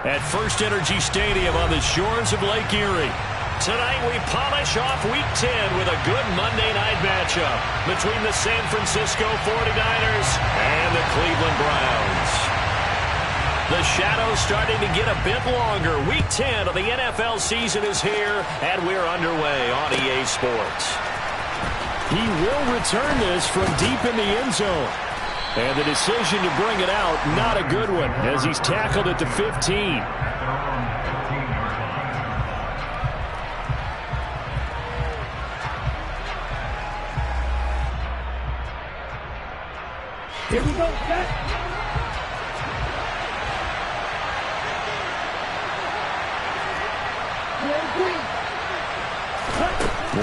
at First Energy Stadium on the shores of Lake Erie. Tonight we polish off Week 10 with a good Monday night matchup between the San Francisco 49ers and the Cleveland Browns. The shadow's starting to get a bit longer. Week 10 of the NFL season is here, and we're underway on EA Sports. He will return this from deep in the end zone. And the decision to bring it out, not a good one, as he's tackled at the 15. Here we go, set.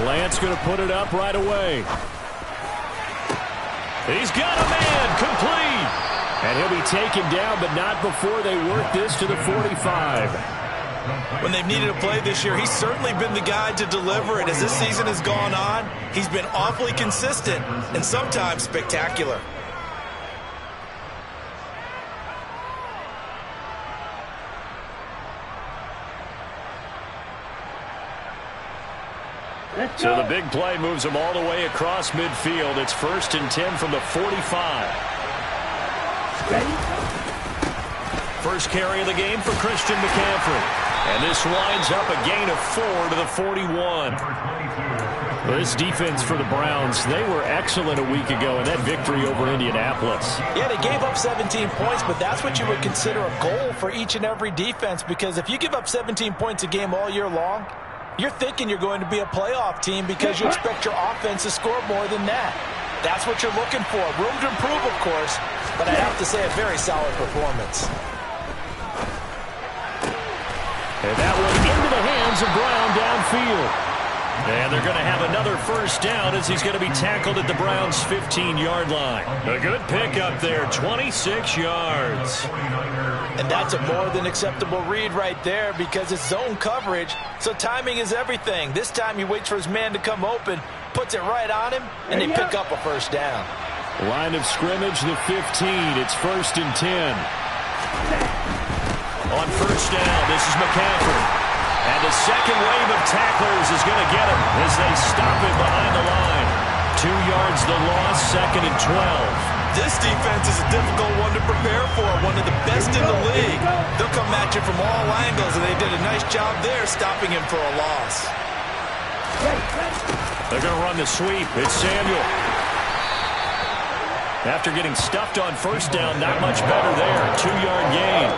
Lance going to put it up right away. He's got a man, complete. And he'll be taken down, but not before they work this to the 45. When they've needed a play this year, he's certainly been the guy to deliver it. As this season has gone on, he's been awfully consistent and sometimes spectacular. So the big play moves them all the way across midfield. It's 1st and 10 from the 45. First carry of the game for Christian McCaffrey. And this winds up a gain of 4 to the 41. This defense for the Browns, they were excellent a week ago in that victory over Indianapolis. Yeah, they gave up 17 points, but that's what you would consider a goal for each and every defense, because if you give up 17 points a game all year long, you're thinking you're going to be a playoff team because you expect your offense to score more than that. That's what you're looking for. Room to improve, of course, but I have to say a very solid performance. And that one into the hands of Brown downfield. And they're going to have another first down as he's going to be tackled at the Browns' 15-yard line. A good pickup there, 26 yards. And that's a more than acceptable read right there because it's zone coverage, so timing is everything. This time he waits for his man to come open, puts it right on him, and they pick up a first down. Line of scrimmage, the 15. It's 1st and 10. On first down, this is McCaffrey. And the second wave of tacklers is going to get him as they stop him behind the line. 2 yards the loss, 2nd and 12. This defense is a difficult one to prepare for, one of the best in the league. They'll come at you from all angles, and they did a nice job there stopping him for a loss. They're going to run the sweep. It's Samuel. After getting stuffed on first down, not much better there. 2-yard gain.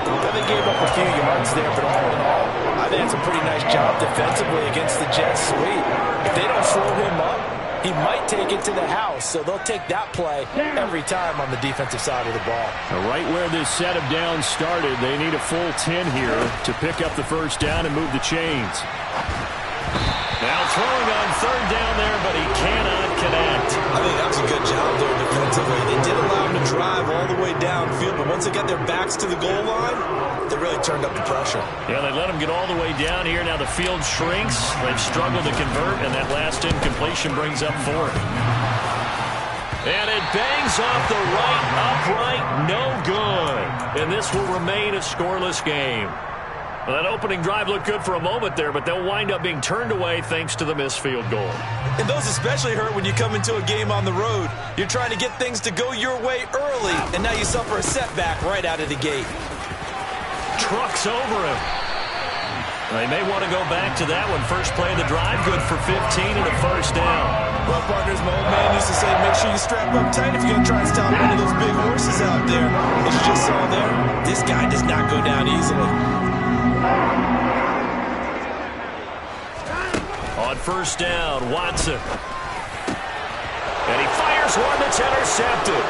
Well, they gave up a few yards there, but all in all, I think it's a pretty nice job defensively against the Jets sweep. If they don't slow him up, he might take it to the house, so they'll take that play every time on the defensive side of the ball. Right where this set of downs started, they need a full 10 here to pick up the first down and move the chains. Now throwing on third down there, but he cannot connect. I think that was a good job there defensively. They did allow him to drive all the way downfield, but once they got their backs to the goal line, they really turned up the pressure. Yeah, they let him get all the way down here. Now the field shrinks. They've struggled to convert, and that last incompletion brings up 4th. And it bangs off the right upright. No good. And this will remain a scoreless game. Well, that opening drive looked good for a moment there, but they'll wind up being turned away thanks to the missed field goal. And those especially hurt when you come into a game on the road. You're trying to get things to go your way early, and now you suffer a setback right out of the gate. Trucks over him. They may want to go back to that one. First play of the drive, good for 15 and a first down. Well, partners, my old man used to say, make sure you strap up tight if you're going to try and stop one of those big horses out there. As you just saw there, this guy does not go down easily. On first down, Watson. And he fires one that's intercepted.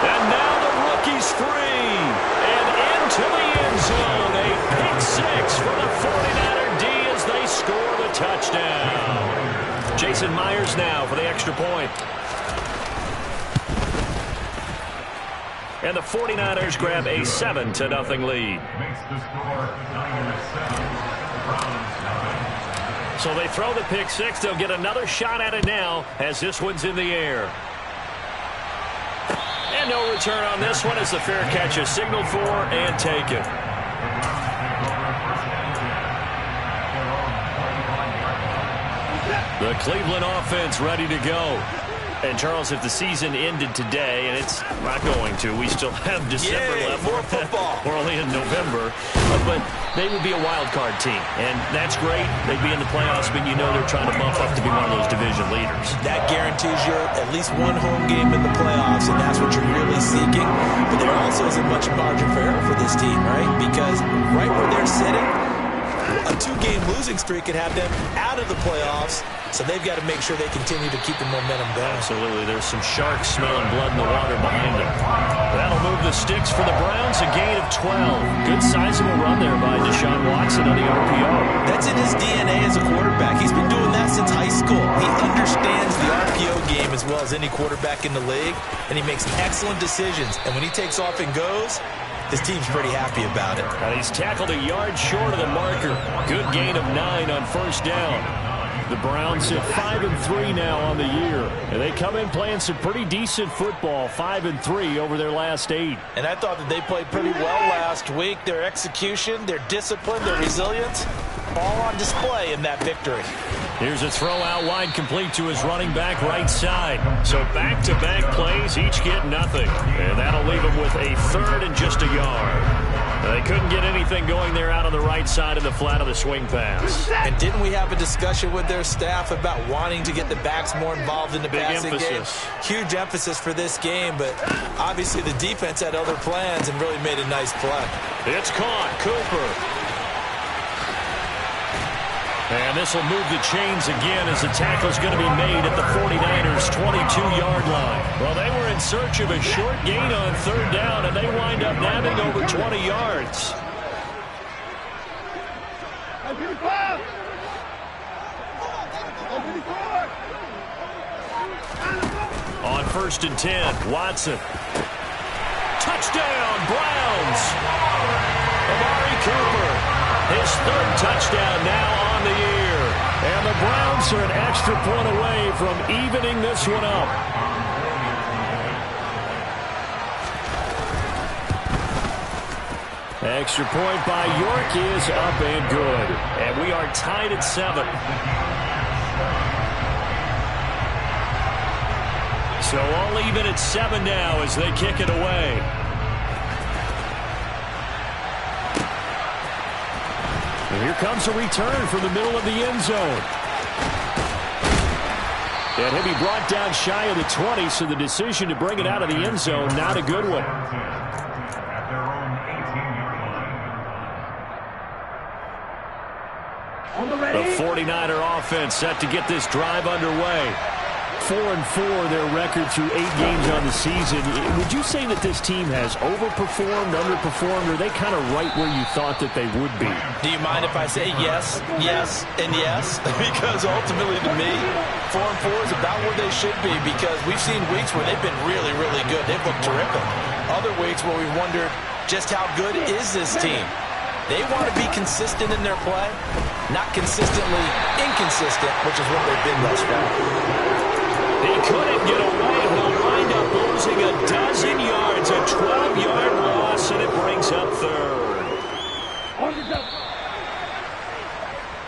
And now the rookie's free. And into the end zone. A pick 6 for the 49er D as they score the touchdown. Jason Myers now for the extra point. And the 49ers grab a 7-0 lead. So they throw the pick 6. They'll get another shot at it now as this one's in the air. And no return on this one as the fair catch is signaled for and taken. The Cleveland offense ready to go. And, Charles, if the season ended today, and it's not going to, we still have December left. More football. We're only in November. But they would be a wild card team, and that's great. They'd be in the playoffs, but you know they're trying to bump up to be one of those division leaders. That guarantees you at least one home game in the playoffs, and that's what you're really seeking. But there also isn't much margin for error for this team, right? Because right where they're sitting, a 2-game losing streak could have them out of the playoffs, so they've got to make sure they continue to keep the momentum going. Absolutely. There's some sharks smelling blood in the water behind them. That'll move the sticks for the Browns, a gain of 12. Good sizable run there by Deshaun Watson on the RPO. That's in his DNA as a quarterback. He's been doing that since high school. He understands the RPO game as well as any quarterback in the league, and he makes excellent decisions. And when he takes off and goes, his team's pretty happy about it. And he's tackled a yard short of the marker. Good gain of 9 on first down. The Browns sit 5-3 now on the year. And they come in playing some pretty decent football, 5-3 over their last 8. And I thought that they played pretty well last week. Their execution, their discipline, their resilience, all on display in that victory. Here's a throw out wide, complete to his running back right side. So back-to-back plays, each get nothing. And that'll leave him with a third and just a yard. They couldn't get anything going there out on the right side of the flat of the swing pass. And didn't we have a discussion with their staff about wanting to get the backs more involved in the passing game? Huge emphasis for this game, but obviously the defense had other plans and really made a nice play. It's caught. Cooper. And this will move the chains again as the tackle is going to be made at the 49ers' 22-yard line. Well, they were in search of a short gain on third down, and they wind up nabbing over 20 yards. On 1st and 10, Watson. Touchdown, Browns! Amari Cooper, his 3rd touchdown now on the year. And the Browns are an extra point away from evening this one up. Extra point by York is up and good. And we are tied at 7. So all even at 7 now as they kick it away. And here comes a return from the middle of the end zone. And he'll be brought down shy of the 20, so the decision to bring it out of the end zone, not a good one. The 49er offense set to get this drive underway. 4-4 their record through 8 games on the season. Would you say that this team has overperformed, underperformed, or are they kind of right where you thought that they would be? Do you mind if I say yes, yes, and yes? Because ultimately to me, 4-4 is about where they should be, because we've seen weeks where they've been really, really good. They've looked terrific. Other weeks where we wondered just how good is this team. They want to be consistent in their play, not consistently inconsistent, which is what they've been thus far. He couldn't get away. He'll wind up losing a dozen yards, a 12-yard loss, and it brings up 3rd.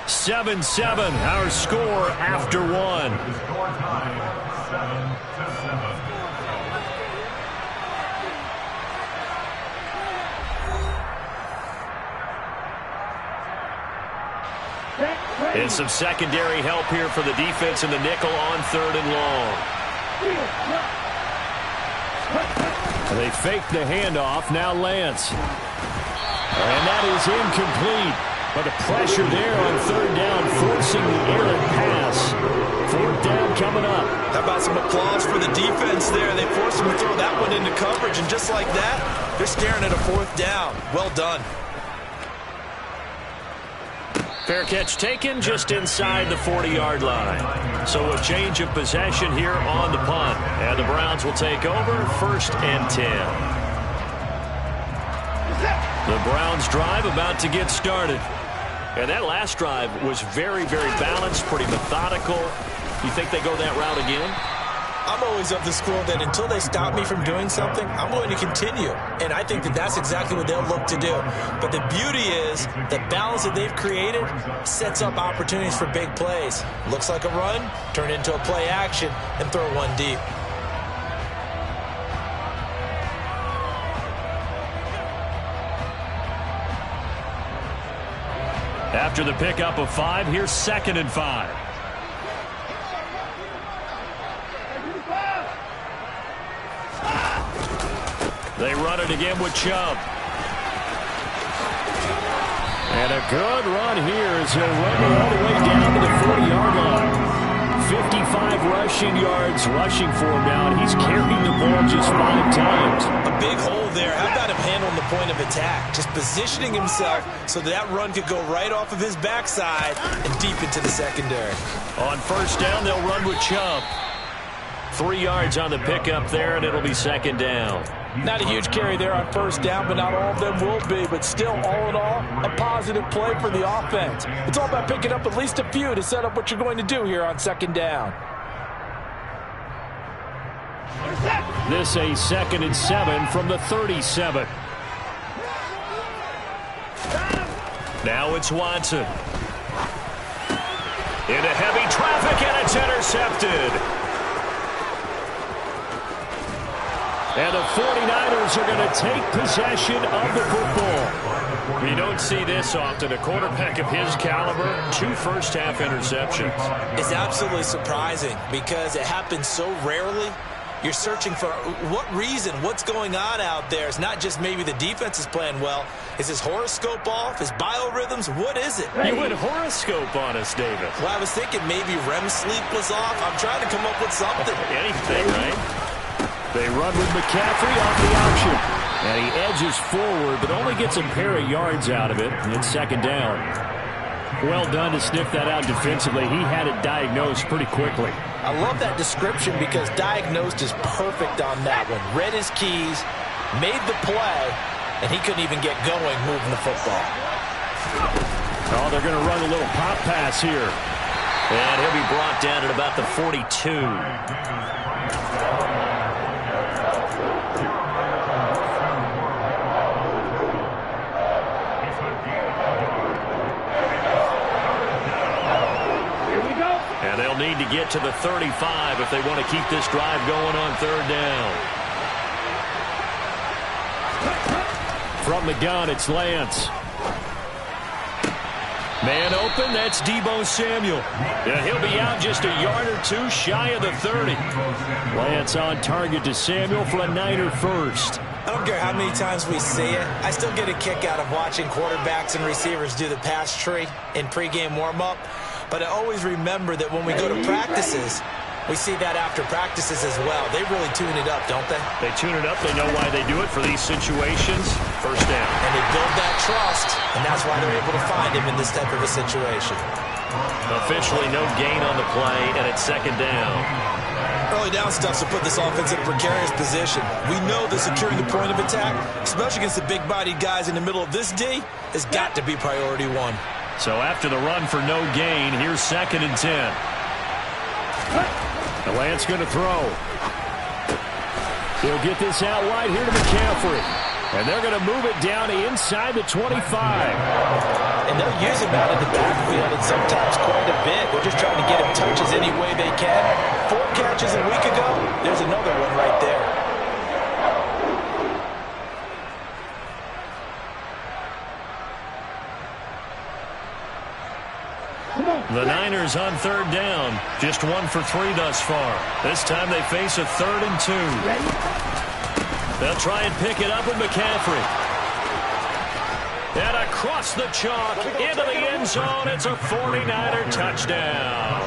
7-7, our score after 1. And some secondary help here for the defense in the nickel on 3rd and long. They fake the handoff. Now Lance. And that is incomplete. But the pressure there on 3rd down, forcing the errant pass. 4th down coming up. How about some applause for the defense there? They forced him to throw that one into coverage, and just like that, they're staring at a 4th down. Well done. Fair catch taken just inside the 40-yard line. So a change of possession here on the punt. And the Browns will take over 1st and 10. The Browns drive about to get started. And that last drive was very, very balanced, pretty methodical. You think they go that route again? I'm always of the school that until they stop me from doing something, I'm going to continue. And I think that that's exactly what they'll look to do. But the beauty is the balance that they've created sets up opportunities for big plays. Looks like a run, turn it into a play action, and throw one deep. After the pickup of 5, here's 2nd and 5. They run it again with Chubb. And a good run here as he'll run all the way down to the 40-yard line. 55 rushing yards rushing for him now, and he's carrying the ball just 5 times. A big hole there. How about him handling the point of attack? Just positioning himself so that run could go right off of his backside and deep into the secondary. On 1st down, they'll run with Chubb. 3 yards on the pickup there, and it'll be 2nd down. Not a huge carry there on 1st down, but not all of them will be. But still, all in all, a positive play for the offense. It's all about picking up at least a few to set up what you're going to do here on 2nd down. This a 2nd and 7 from the 37. Now it's Watson. Into heavy traffic, and it's intercepted. And the 49ers are going to take possession of the football. You don't see this often. A quarterback of his caliber, 2 first-half interceptions. It's absolutely surprising because it happens so rarely. You're searching for what reason, what's going on out there. It's not just maybe the defense is playing well. Is his horoscope off? His biorhythms? What is it? You went horoscope on us, David. Well, I was thinking maybe REM sleep was off. I'm trying to come up with something. Anything, right? They run with McCaffrey off the option. And he edges forward, but only gets a pair of yards out of it. It's 2nd down. Well done to sniff that out defensively. He had it diagnosed pretty quickly. I love that description because diagnosed is perfect on that one. Read his keys, made the play, and he couldn't even get going moving the football. Oh, they're going to run a little pop pass here. And he'll be brought down at about the 42. And they'll need to get to the 35 if they want to keep this drive going on 3rd down. From the gun, it's Lance. Man open, that's Deebo Samuel. Yeah, he'll be out just a yard or 2 shy of the 30. Lance on target to Samuel for a Niner first. I don't care how many times we see it. I still get a kick out of watching quarterbacks and receivers do the pass tree in pregame warm-up. But I always remember that when we go to practices, we see that after practices as well. They really tune it up, don't they? They tune it up. They know why they do it for these situations. 1st down. And they build that trust, and that's why they're able to find him in this type of a situation. Officially no gain on the play, and it's 2nd down. Early down stuff to put this offense in a precarious position. We know that securing the point of attack, especially against the big-bodied guys in the middle of this D, has got to be priority 1. So after the run for no gain, here's 2nd and 10. The Lance going to throw. He'll get this out wide here to McCaffrey. And they're going to move it down inside the 25. And they'll use him out of the backfield and sometimes quite a bit. They're just trying to get him touches any way they can. 4 catches a week ago. There's another one right there. The Niners on 3rd down. Just 1 for 3 thus far. This time they face a 3rd and 2. They'll try and pick it up with McCaffrey. And across the chalk into the end zone. It's a 49er touchdown.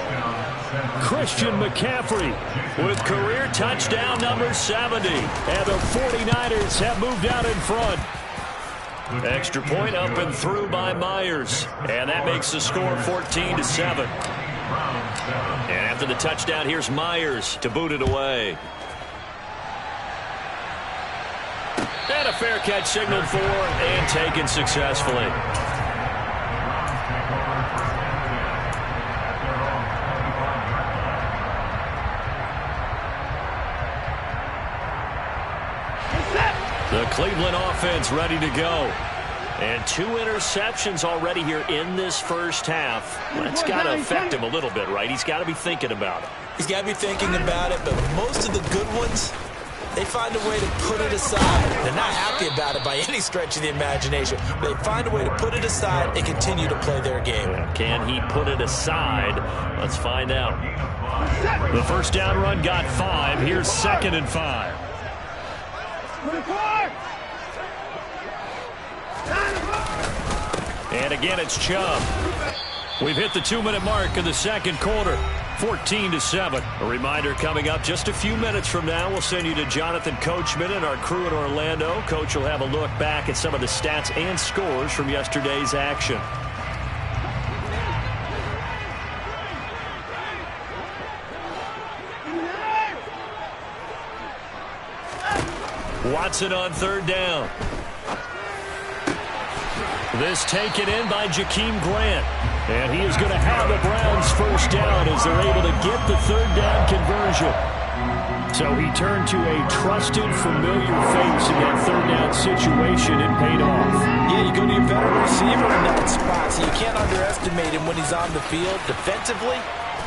Christian McCaffrey with career touchdown number 70. And the 49ers have moved out in front. Extra point up and through by Myers. And that makes the score 14-7. And after the touchdown, here's Myers to boot it away. And a fair catch signaled for and taken successfully. The Cleveland offense ready to go. And 2 interceptions already here in this first half. That's got to affect him a little bit, right? He's got to be thinking about it. He's got to be thinking about it, but most of the good ones, they find a way to put it aside. They're not happy about it by any stretch of the imagination. They find a way to put it aside and continue to play their game. Can he put it aside? Let's find out. The first down run got 5. Here's 2nd and 5. And again, it's Chubb. We've hit the 2-minute mark in the second quarter. 14-7. A reminder coming up just a few minutes from now. We'll send you to Jonathan Coachman and our crew in Orlando. Coach will have a look back at some of the stats and scores from yesterday's action. Watson on 3rd down. This taken in by Jakeem Grant. And he is going to have the Browns first down as they're able to get the 3rd down conversion. So he turned to a trusted, familiar face in that 3rd down situation. It paid off. Yeah, you go to your veteran receiver in that spot, so you can't underestimate him when he's on the field defensively.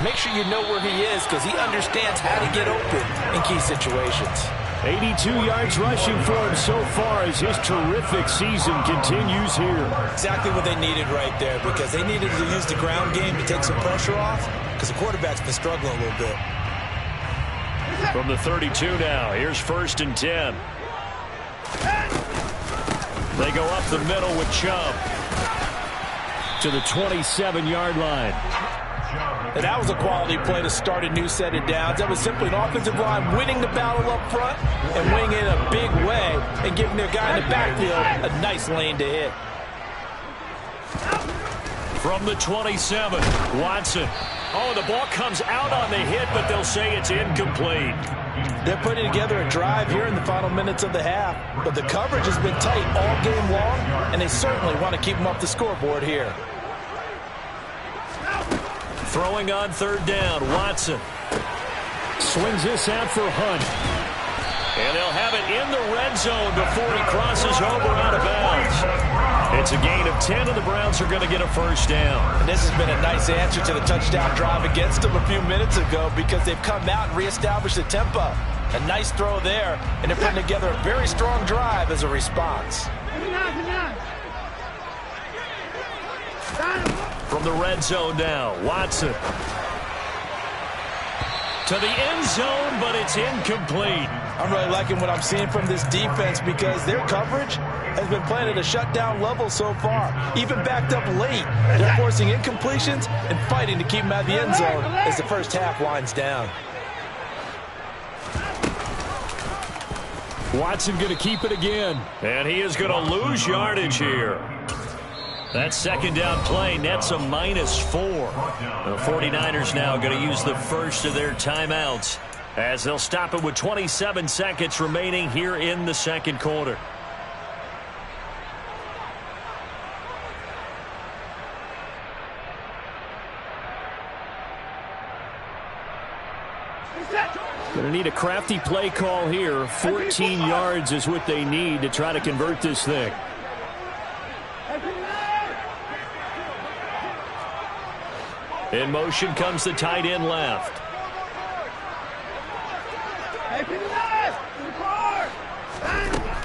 Make sure you know where he is because he understands how to get open in key situations. 82 yards rushing for him so far as his terrific season continues here. Exactly what they needed right there because they needed to use the ground game to take some pressure off because the quarterback's been struggling a little bit. From the 32 now, here's 1st and 10. They go up the middle with Chubb to the 27-yard line. And that was a quality play to start a new set of downs. That was simply an offensive line winning the battle up front and winning it in a big way and giving their guy in the backfield a nice lane to hit. From the 27, Watson. Oh, the ball comes out on the hit, but they'll say it's incomplete. They're putting together a drive here in the final minutes of the half, but the coverage has been tight all game long, and they certainly want to keep them off the scoreboard here. Throwing on 3rd down, Watson. Swings this out for Hunt. And they'll have it in the red zone before he crosses over out of bounds. It's a gain of 10, and the Browns are going to get a first down. And this has been a nice answer to the touchdown drive against them a few minutes ago because they've come out and reestablished the tempo. A nice throw there, and they're putting together a very strong drive as a response. From the red zone now, Watson. To the end zone, but it's incomplete. I'm really liking what I'm seeing from this defense because their coverage has been playing at a shutdown level so far. Even backed up late, they're forcing incompletions and fighting to keep them out of the end zone as the first half winds down. Watson going to keep it again. And he is going to lose yardage here. That 2nd down play nets a -4. The 49ers now going to use the first of their timeouts as they'll stop it with 27 seconds remaining here in the second quarter. Going to need a crafty play call here. 14 yards is what they need to try to convert this thing. In motion comes the tight end left.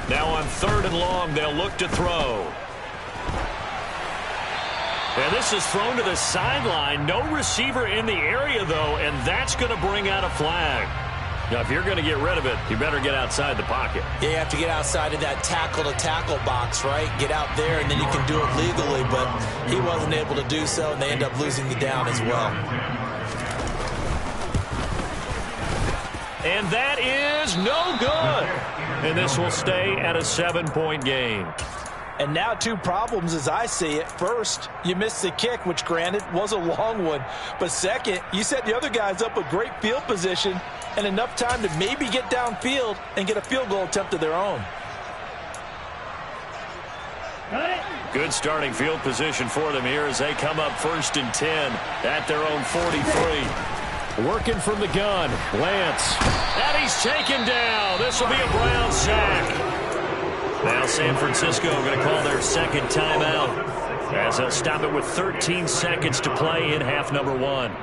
Now on 3rd and long, they'll look to throw. And this is thrown to the sideline. No receiver in the area, though, and that's going to bring out a flag. Now, if you're going to get rid of it, you better get outside the pocket. Yeah, you have to get outside of that tackle-to-tackle box, right? Get out there, and then you can do it legally, but he wasn't able to do so, and they end up losing the down as well. And that is no good. And this will stay at a 7-point game. And now 2 problems as I see it. First, you missed the kick, which granted was a long one. But second, you set the other guys up with great field position and enough time to maybe get downfield and get a field goal attempt of their own. Good starting field position for them here as they come up 1st and 10 at their own 43. Working from the gun, Lance. And he's taken down. This will be a Brown sack. Now San Francisco going to call their second timeout, as they'll stop it with 13 seconds to play in half number 1.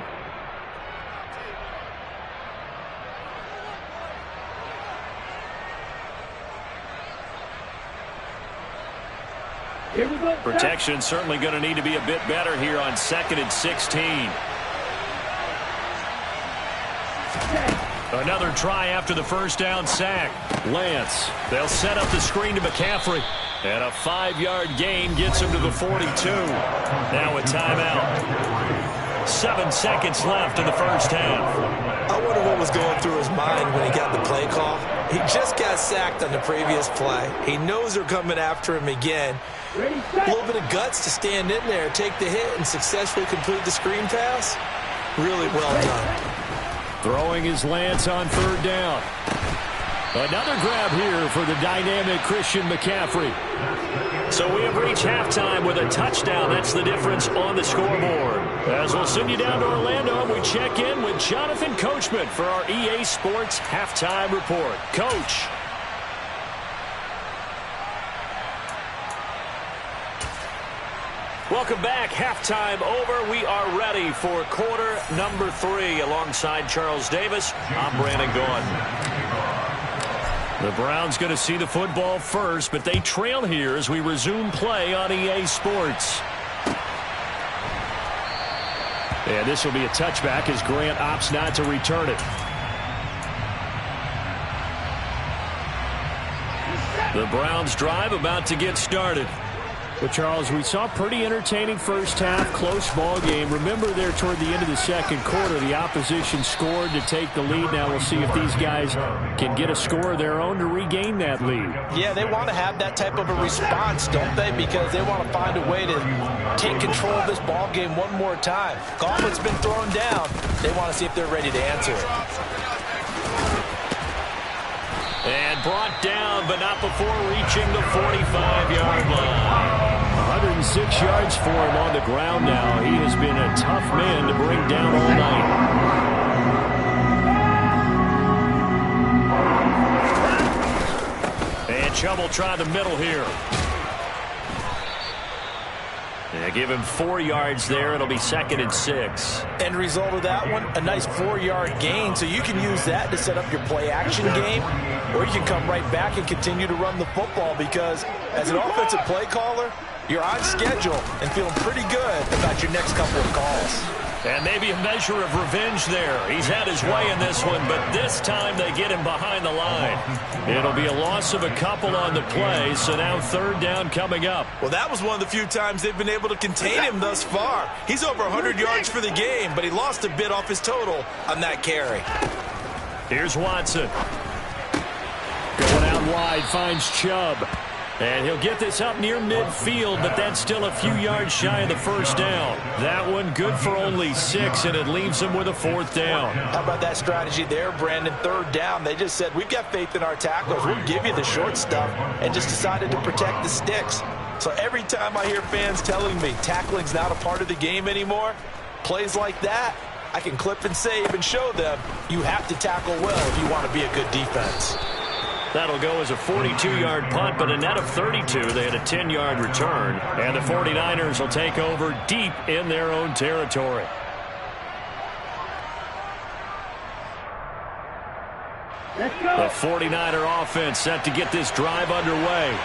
Here we go. Protection certainly going to need to be a bit better here on 2nd and 16. Another try after the first down sack. Lance, they'll set up the screen to McCaffrey. And a 5-yard gain gets him to the 42. Now a timeout. 7 seconds left in the first half. I wonder what was going through his mind when he got the play call. He just got sacked on the previous play. He knows they're coming after him again. A little bit of guts to stand in there, take the hit, and successfully complete the screen pass. Really well done. Throwing his Lance on 3rd down. Another grab here for the dynamic Christian McCaffrey. So we have reached halftime with a touchdown. That's the difference on the scoreboard. As we'll send you down to Orlando, and we check in with Jonathan Coachman for our EA Sports Halftime Report. Coach. Welcome back. Halftime over. We are ready for quarter number 3. Alongside Charles Davis, I'm Brandon Gaudin. The Browns going to see the football first, but they trail here as we resume play on EA Sports. And this will be a touchback as Grant opts not to return it. The Browns drive about to get started. Well, Charles, we saw a pretty entertaining first half, close ball game. Remember there toward the end of the second quarter, the opposition scored to take the lead. Now we'll see if these guys can get a score of their own to regain that lead. Yeah, they want to have that type of a response, don't they? Because they want to find a way to take control of this ball game one more time. Gauntlet's been thrown down. They want to see if they're ready to answer it. And brought down, but not before reaching the 45-yard line. 106 yards for him on the ground now. He has been a tough man to bring down all night. And Chubb will try the middle here. They give him 4 yards there. It'll be 2nd and 6. End result of that one, a nice 4-yard gain. So you can use that to set up your play-action game, or you can come right back and continue to run the football because as an offensive play caller, you're on schedule and feeling pretty good about your next couple of calls. And maybe a measure of revenge there. He's had his way in this one, but this time they get him behind the line. It'll be a loss of a couple on the play, so now 3rd down coming up. Well, that was one of the few times they've been able to contain him thus far. He's over 100 yards for the game, but he lost a bit off his total on that carry. Here's Watson. Going out wide, finds Chubb. And he'll get this up near midfield, but that's still a few yards shy of the first down. That one good for only 6, and it leaves him with a 4th down. How about that strategy there, Brandon? 3rd down. They just said, we've got faith in our tackles. We'll give you the short stuff, and just decided to protect the sticks. So every time I hear fans telling me tackling's not a part of the game anymore, plays like that, I can clip and save and show them you have to tackle well if you want to be a good defense. That'll go as a 42-yard punt, but a net of 32. They had a 10-yard return, and the 49ers will take over deep in their own territory. The 49er offense set to get this drive underway.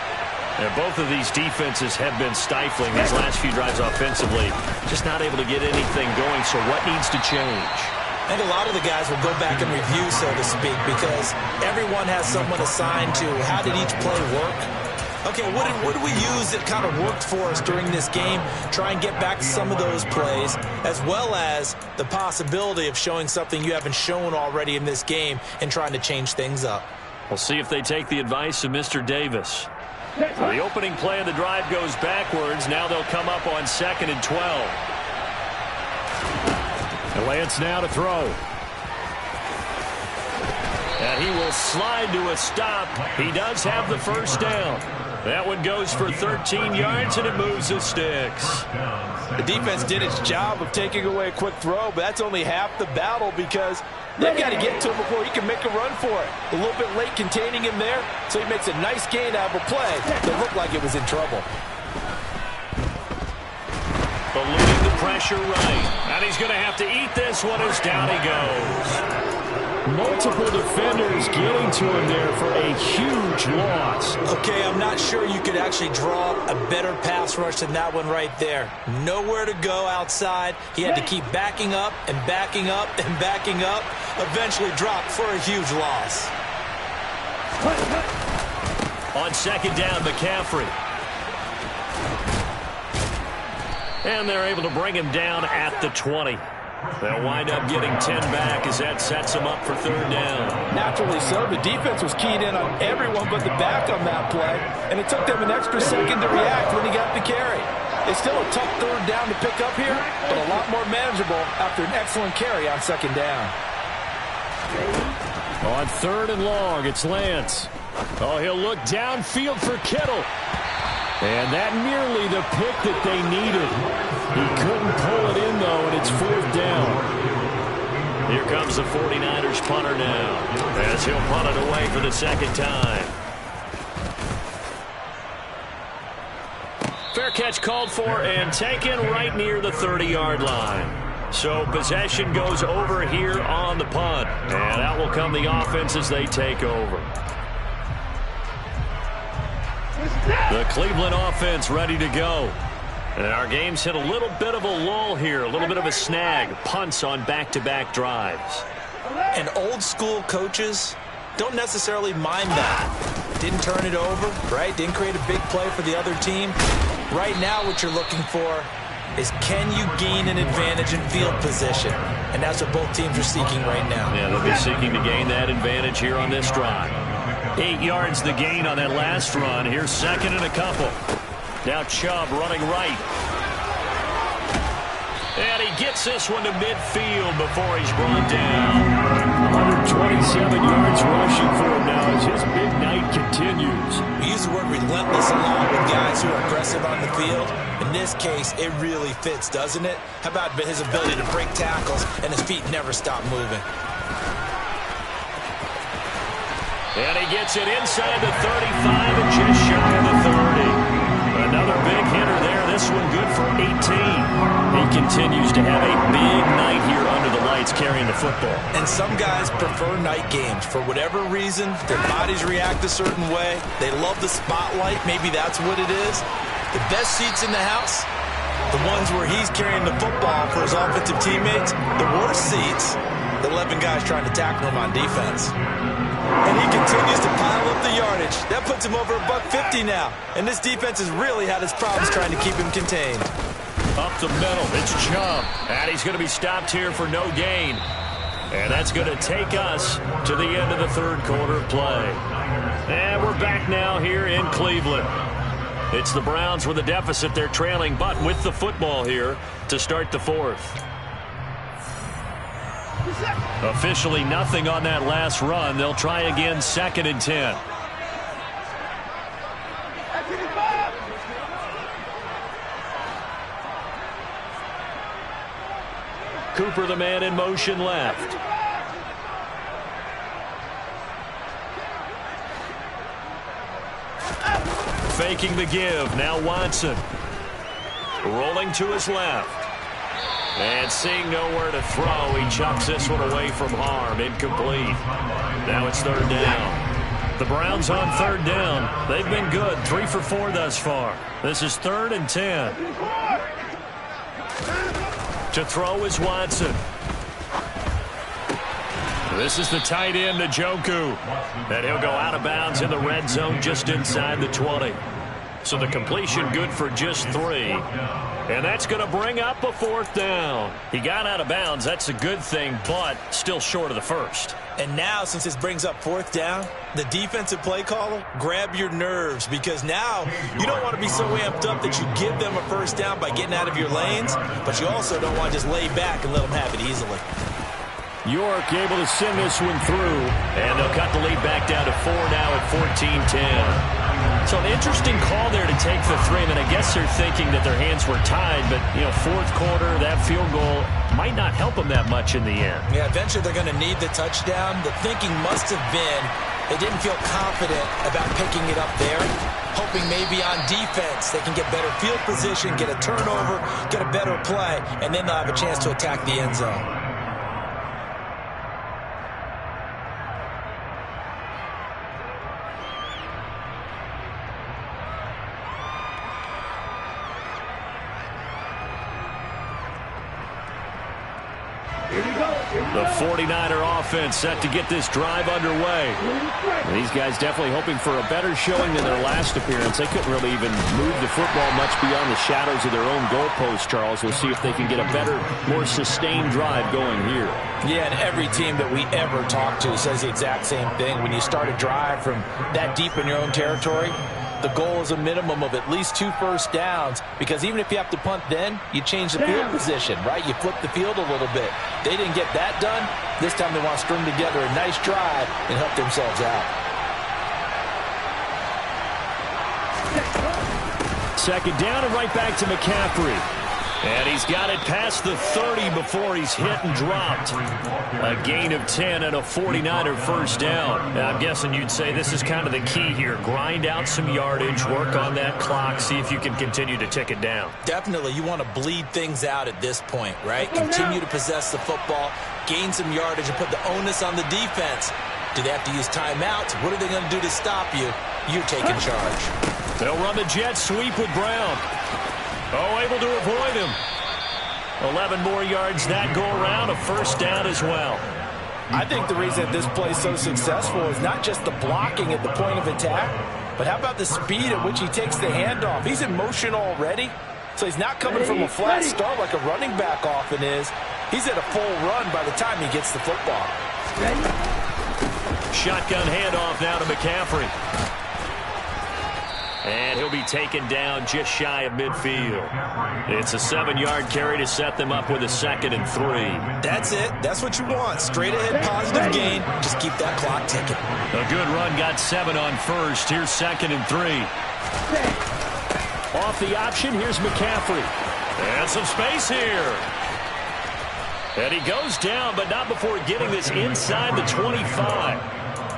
And both of these defenses have been stifling these last few drives offensively. Just not able to get anything going, so what needs to change? I think a lot of the guys will go back and review, so to speak, because everyone has someone assigned to how did each play work. Okay, what did we use that kind of worked for us during this game? Try and get back to some of those plays, as well as the possibility of showing something you haven't shown already in this game and trying to change things up. We'll see if they take the advice of Mr. Davis. So the opening play of the drive goes backwards. Now they'll come up on 2nd and 12. Lance now to throw. And he will slide to a stop. He does have the first down. That one goes for 13 yards, and it moves the sticks. The defense did its job of taking away a quick throw, but that's only half the battle because They've got to get to him before he can make a run for it. A little bit late containing him there, so he makes a nice gain out of a play that looked like it was in trouble. Eluding the pressure right. And he's going to have to eat this one as down he goes. Multiple defenders getting to him there for a huge loss. Okay, I'm not sure you could actually draw a better pass rush than that one right there. Nowhere to go outside. He had to keep backing up and backing up and backing up. Eventually dropped for a huge loss. On second down, McCaffrey. And they're able to bring him down at the 20. They'll wind up getting 10 back as that sets them up for third down. Naturally so. The defense was keyed in on everyone but the back on that play, and it took them an extra second to react when he got the carry. It's still a tough third down to pick up here, but a lot more manageable after an excellent carry on second down. On third and long, it's Lance. Oh, he'll look downfield for Kittle. And that nearly the pick that they needed. He couldn't pull it in, though, and it's fourth down. Here comes the 49ers punter now, as he'll punt it away for the second time. Fair catch called for and taken right near the 30-yard line. So possession goes over here on the punt. And out will come the offense as they take over. The Cleveland offense ready to go. And our game's hit a little bit of a lull here, a little bit of a snag. Punts on back-to-back drives. And old-school coaches don't necessarily mind that. Didn't turn it over, right? Didn't create a big play for the other team. Right now what you're looking for is can you gain an advantage in field position? And that's what both teams are seeking right now. Yeah, they'll be seeking to gain that advantage here on this drive. 8 yards the gain on that last run. Here's second and a couple. Now Chubb running right. And he gets this one to midfield before he's brought down. 127 yards rushing for him now as his big night continues. We use the word relentless along with guys who are aggressive on the field. In this case, it really fits, doesn't it? How about his ability to break tackles and his feet never stop moving? And he gets it inside the 35 and just shy of the 30. Another big hitter there. This one good for 18. He continues to have a big night here under the lights carrying the football. And some guys prefer night games. For whatever reason, their bodies react a certain way. They love the spotlight. Maybe that's what it is. The best seats in the house, the ones where he's carrying the football for his offensive teammates. The worst seats, the 11 guys trying to tackle him on defense. And he continues to pile up the yardage. That puts him over $150 now. And this defense has really had its problems trying to keep him contained. Up the middle, it's Chubb. And he's going to be stopped here for no gain. And that's going to take us to the end of the third quarter play. And we're back now here in Cleveland. It's the Browns with a deficit. They're trailing, but with the football here to start the fourth. Officially nothing on that last run. They'll try again, second and 10. Cooper, the man in motion left. Faking the give. Now Watson. Rolling to his left. And seeing nowhere to throw, he chucks this one away from harm. Incomplete. Now it's third down. The Browns on third down. They've been good. 3 for 4 thus far. This is third and 10. To throw is Watson. This is the tight end, Njoku. And he'll go out of bounds in the red zone just inside the 20. So the completion good for just 3. And that's going to bring up a fourth down. He got out of bounds. That's a good thing, but still short of the first. And now, since this brings up fourth down, the defensive play caller, grab your nerves, because now you don't want to be so amped up that you give them a first down by getting out of your lanes, but you also don't want to just lay back and let them have it easily. York able to send this one through. And they'll cut the lead back down to 4 now at 14-10. So an interesting call there to take the 3. I mean, I guess they're thinking that their hands were tied, but, you know, fourth quarter, that field goal might not help them that much in the end. Yeah, eventually they're going to need the touchdown. The thinking must have been they didn't feel confident about picking it up there, hoping maybe on defense they can get better field position, get a turnover, get a better play, and then they'll have a chance to attack the end zone. The 49er offense set to get this drive underway. These guys definitely hoping for a better showing than their last appearance. They couldn't really even move the football much beyond the shadows of their own goalpost, Charles. We'll see if they can get a better, more sustained drive going here. Yeah, and every team that we ever talk to says the exact same thing. When you start a drive from that deep in your own territory, the goal is a minimum of at least 2 first downs, because even if you have to punt then, you change the field position, right? You flip the field a little bit. They didn't get that done. This time they want to string together a nice drive and help themselves out. Second down and right back to McCaffrey. And he's got it past the 30 before he's hit and dropped. A gain of 10 and a 49er first down. Now, I'm guessing you'd say this is kind of the key here. Grind out some yardage, work on that clock, see if you can continue to tick it down. Definitely. You want to bleed things out at this point, right? Continue to possess the football, gain some yardage, and put the onus on the defense. Do they have to use timeouts? What are they going to do to stop you? You're taking charge. They'll run the jet sweep with Brown. Oh, able to avoid him. 11 more yards that go around, a first down as well. I think the reason this play is so successful is not just the blocking at the point of attack, but how about the speed at which he takes the handoff? He's in motion already, so he's not coming from a flat start like a running back often is. He's at a full run by the time he gets the football. Shotgun handoff now to McCaffrey. And he'll be taken down just shy of midfield. It's a 7-yard carry to set them up with a 2nd and 3. That's it. That's what you want. Straight ahead, positive gain. Just keep that clock ticking. A good run, got 7 on first. Here's 2nd and 3. Off the option, here's McCaffrey. And some space here. And he goes down, but not before getting this inside the 25.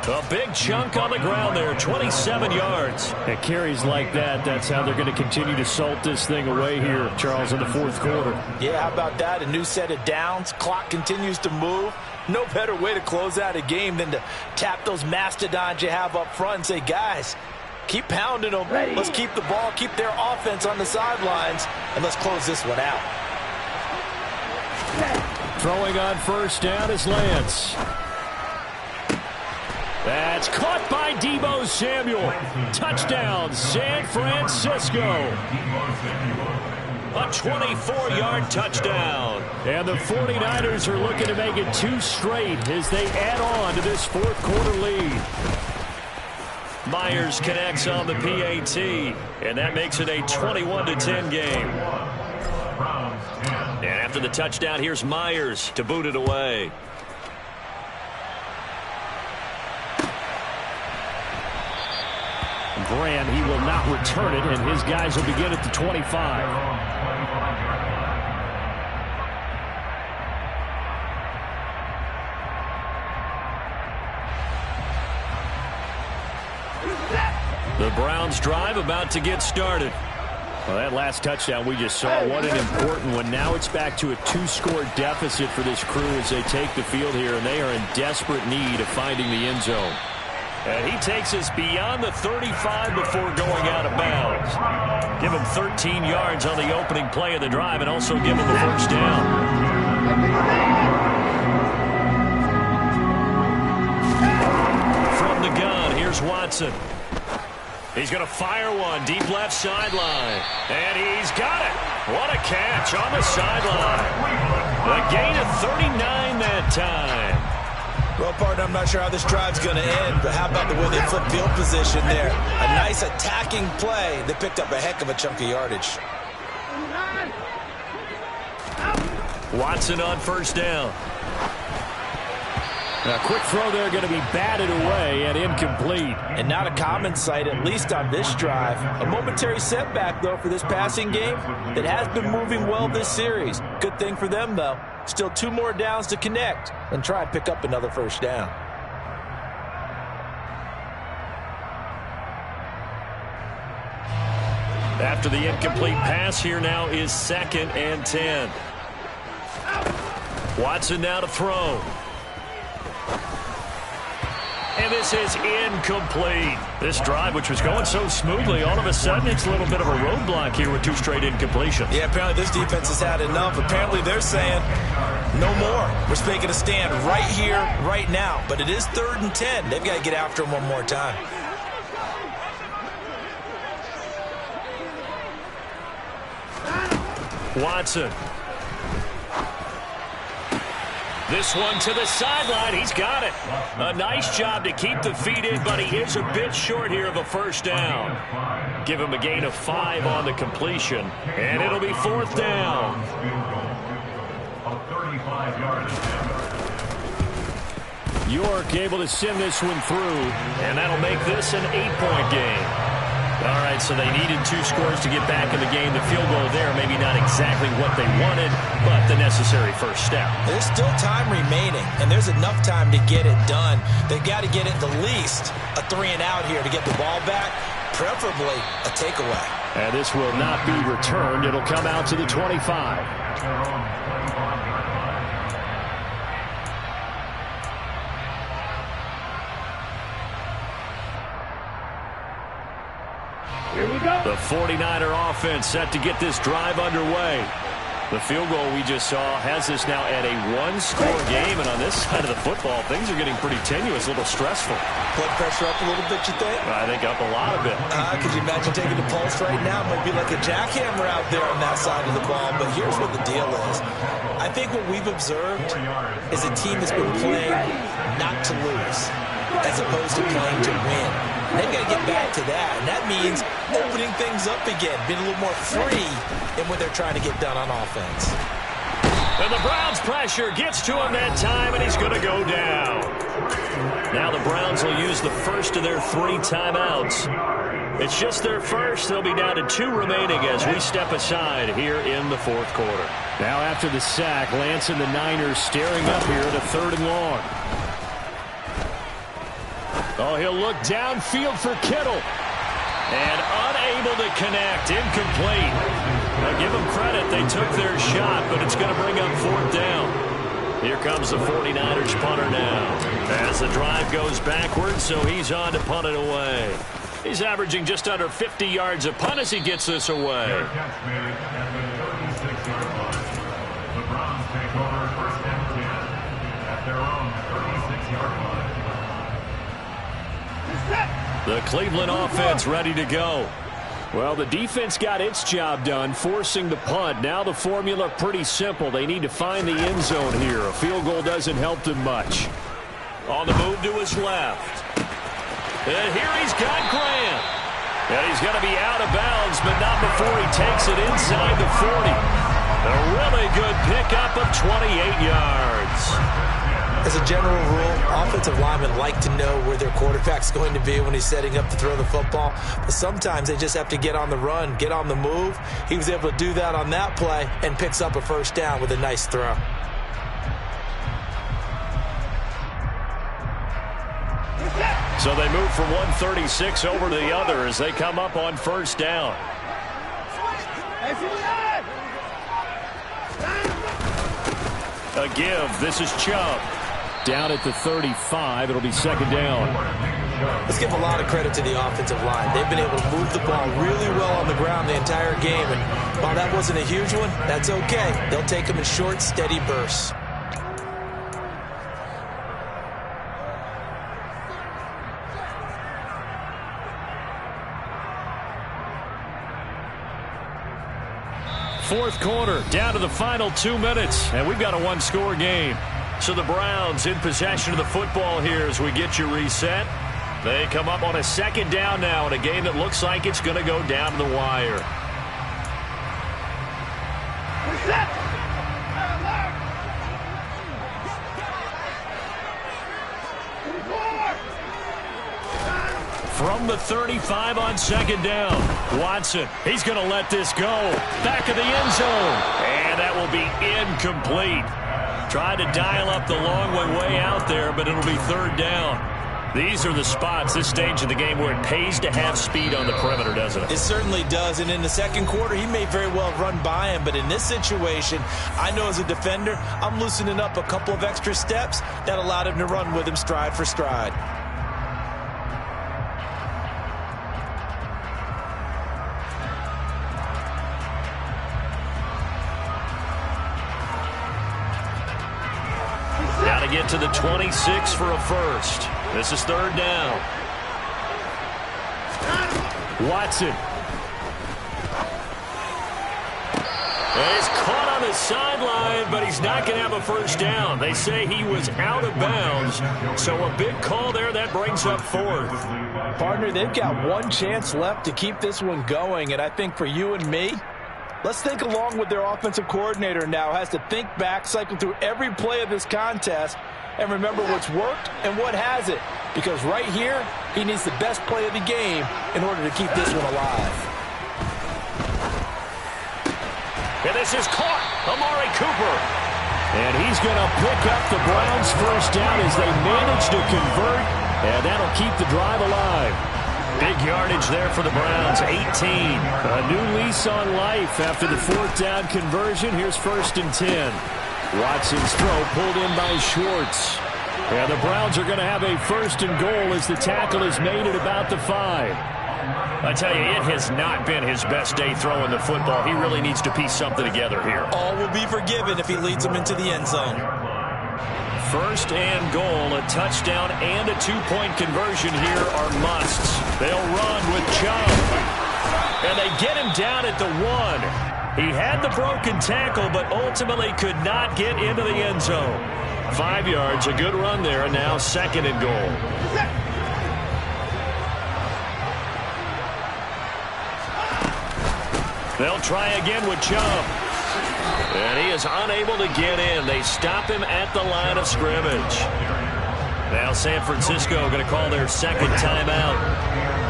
A big chunk on the ground there, 27 yards. At carries like that, that's how they're going to continue to salt this thing away here, Charles, in the fourth quarter. Yeah, how about that? A new set of downs. Clock continues to move. No better way to close out a game than to tap those mastodons you have up front and say, guys, keep pounding them. Let's keep the ball, keep their offense on the sidelines, and let's close this one out. Throwing on first down is Lance. That's caught by Deebo Samuel. Touchdown, San Francisco. A 24-yard touchdown. And the 49ers are looking to make it 2 straight as they add on to this fourth quarter lead. Myers connects on the PAT, and that makes it a 21-10 game. And after the touchdown, here's Myers to boot it away. Grant, he will not return it, and his guys will begin at the 25. The Browns drive about to get started. Well, that last touchdown we just saw, what an important one. Now it's back to a 2-score deficit for this crew as they take the field here, and they are in desperate need of finding the end zone. And he takes us beyond the 35 before going out of bounds. Give him 13 yards on the opening play of the drive and also give him the first down. From the gun, here's Watson. He's going to fire one deep left sideline. And he's got it. What a catch on the sideline. A gain of 39 that time. Well, partner, I'm not sure how this drive's going to end, but how about the way they flip field position there? A nice attacking play. They picked up a heck of a chunk of yardage. Watson on first down. A quick throw there going to be batted away and incomplete. And not a common sight, at least on this drive. A momentary setback, though, for this passing game that has been moving well this series. Good thing for them, though. Still 2 more downs to connect and try and pick up another first down. After the incomplete pass, here now is 2nd and 10. Watson now to throw. And this is incomplete. This drive, which was going so smoothly, all of a sudden it's a little bit of a roadblock here with 2 straight incompletions. Yeah, apparently this defense has had enough. Apparently they're saying, no more. We're making a stand right here, right now. But it is 3rd and 10. They've got to get after him one more time. Watson. This one to the sideline. He's got it. A nice job to keep the feet in, but he is a bit short here of a first down. Give him a gain of 5 on the completion, and it'll be 4th down. York able to send this one through, and that'll make this an 8-point game. All right, so they needed 2 scores to get back in the game. The field goal there, maybe not exactly what they wanted, but the necessary first step. There's still time remaining, and there's enough time to get it done. They've got to get it the least a 3-and-out here to get the ball back, preferably a takeaway. And this will not be returned. It'll come out to the 25. Here we go. The 49er offense set to get this drive underway. The field goal we just saw has us now at a 1-score game, and on this side of the football, things are getting pretty tenuous, a little stressful. Blood pressure up a little bit, you think? I think up a lot of it. Could you imagine taking the pulse right now? It might be like a jackhammer out there on that side of the ball, but here's what the deal is. I think what we've observed is a team that's been playing not to lose as opposed to playing to win. They've got to get back to that, and that means opening things up again, being a little more free in what they're trying to get done on offense. And the Browns' pressure gets to him that time, and he's going to go down. Now the Browns will use the first of their 3 timeouts. It's just their first. They'll be down to 2 remaining as we step aside here in the 4th quarter. Now after the sack, Lance and the Niners staring up here at a 3rd and long. Oh, he'll look downfield for Kittle. And unable to connect. Incomplete. Now give them credit. They took their shot, but it's going to bring up 4th down. Here comes the 49ers punter now. As the drive goes backwards, so he's on to punt it away. He's averaging just under 50 yards a punt as he gets this away. The Browns take over 1st and 10 at their own 36-yard line. The Cleveland offense ready to go. Well, the defense got its job done, forcing the punt. Now the formula pretty simple. They need to find the end zone here. A field goal doesn't help them much. On the move to his left. And here he's got Grant. And he's going to be out of bounds, but not before he takes it inside the 40. A really good pickup of 28 yards. As a general rule, offensive linemen like to know where their quarterback's going to be when he's setting up to throw the football. But sometimes they just have to get on the run, get on the move. He was able to do that on that play and picks up a first down with a nice throw. So they move from 136 over to the other as they come up on first down. A give. This is Chubb. Down at the 35. It'll be 2nd down. Let's give a lot of credit to the offensive line. They've been able to move the ball really well on the ground the entire game. And while that wasn't a huge one, that's okay. They'll take them in short, steady bursts. Fourth quarter, down to the final 2 minutes, and we've got a 1-score game. So the Browns in possession of the football here as we get you reset. They come up on a 2nd down now in a game that looks like it's going to go down to the wire. From the 35 on second down. Watson, he's going to let this go. Back of the end zone. And that will be incomplete. Tried to dial up the long way out there, but it'll be third down. These are the spots, this stage of the game, where it pays to have speed on the perimeter, doesn't it? It certainly does, and in the second quarter, he may very well run by him, but in this situation, I know as a defender, I'm loosening up a couple of extra steps that allowed him to run with him stride for stride. Got to get to the 26 for a first. This is third down. Watson. He's caught on the sideline, but he's not going to have a first down. They say he was out of bounds, so a big call there. That brings up fourth. Partner, they've got one chance left to keep this one going, and I think for you and me, let's think along with their offensive coordinator now. Has to think back, cycle through every play of this contest, and remember what's worked and what hasn't. Because right here, he needs the best play of the game in order to keep this one alive. And this is caught. Amari Cooper. And he's going to pick up the Browns' first down as they manage to convert. And that'll keep the drive alive. Big yardage there for the Browns, 18. A new lease on life after the fourth down conversion. Here's first and 10. Watson's throw pulled in by Schwartz. And the Browns are going to have a first and goal as the tackle is made at about the 5. I tell you, it has not been his best day throwing the football. He really needs to piece something together here. All will be forgiven if he leads them into the end zone. First and goal, a touchdown and a two-point conversion here are musts. They'll run with Chubb. And they get him down at the 1. He had the broken tackle, but ultimately could not get into the end zone. 5 yards, a good run there, and now second and goal. They'll try again with Chubb. And he is unable to get in. They stop him at the line of scrimmage. Now San Francisco going to call their second timeout.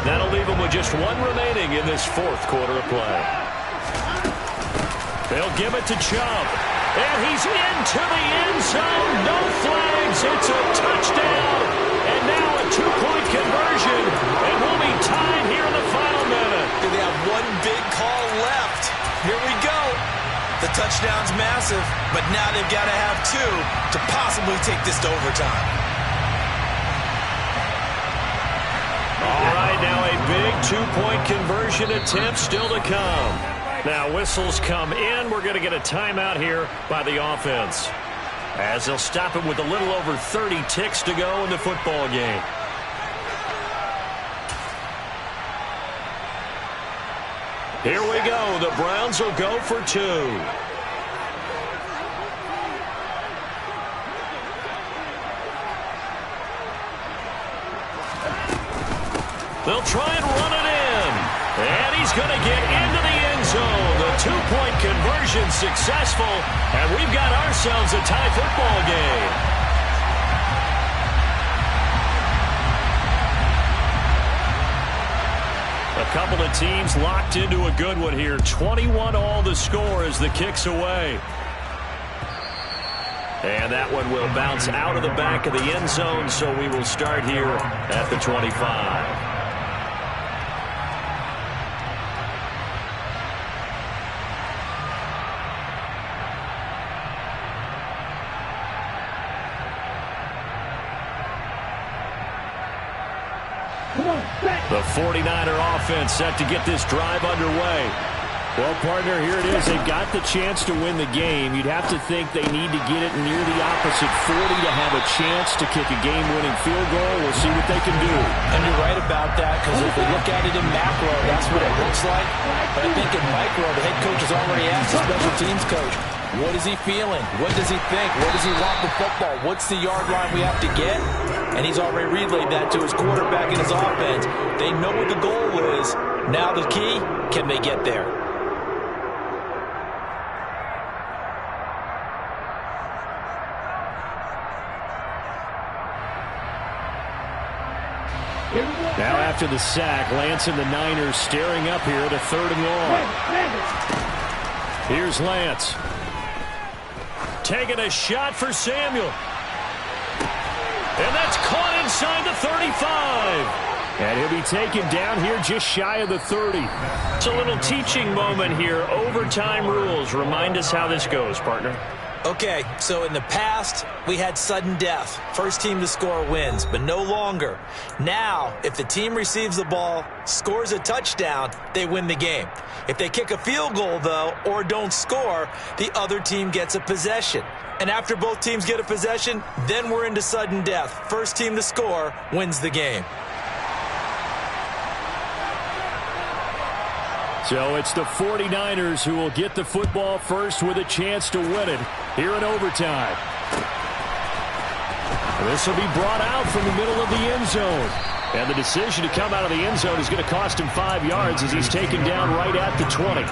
That'll leave them with just one remaining in this fourth quarter of play. They'll give it to Chubb. And he's into the end zone. No flags. It's a touchdown. And now a two-point conversion. And we'll be tied here in the final minute. They have one big call left. Here we go. The touchdown's massive, but now they've got to have two to possibly take this to overtime. All right, now a big two-point conversion attempt still to come. Now whistles come in. We're going to get a timeout here by the offense, as they'll stop him with a little over 30 ticks to go in the football game. Here we go. The Browns will go for 2. They'll try and run it in. And he's going to get into the end zone. The two-point conversion successful. And we've got ourselves a tie football game. A couple of teams locked into a good one here. 21 all the score as the kick's away. And that one will bounce out of the back of the end zone, so we will start here at the 25. The 49er offense set to get this drive underway. Well, partner, here it is. They've got the chance to win the game. You'd have to think they need to get it near the opposite 40 to have a chance to kick a game-winning field goal. We'll see what they can do. And you're right about that, because if we look at it in macro, that's what it looks like. But I think in micro, the head coach has already asked the special teams coach, what is he feeling? What does he think? What does he want the football? What's the yard line we have to get? And he's already relayed that to his quarterback and his offense. They know what the goal is. Now the key, can they get there? Now after the sack. Lance and the Niners staring up here at a 3rd and long. Here's Lance. Taking a shot for Samuel. And that's caught inside the 35. And he'll be taken down here just shy of the 30. It's a little teaching moment here. Overtime rules. Remind us how this goes, partner. Okay, so in the past, we had sudden death. First team to score wins, but no longer. Now, if the team receives the ball, scores a touchdown, they win the game. If they kick a field goal, though, or don't score, the other team gets a possession. And after both teams get a possession, then we're into sudden death. First team to score wins the game. So it's the 49ers who will get the football first with a chance to win it here in overtime. This will be brought out from the middle of the end zone. And the decision to come out of the end zone is going to cost him 5 yards as he's taken down right at the 20.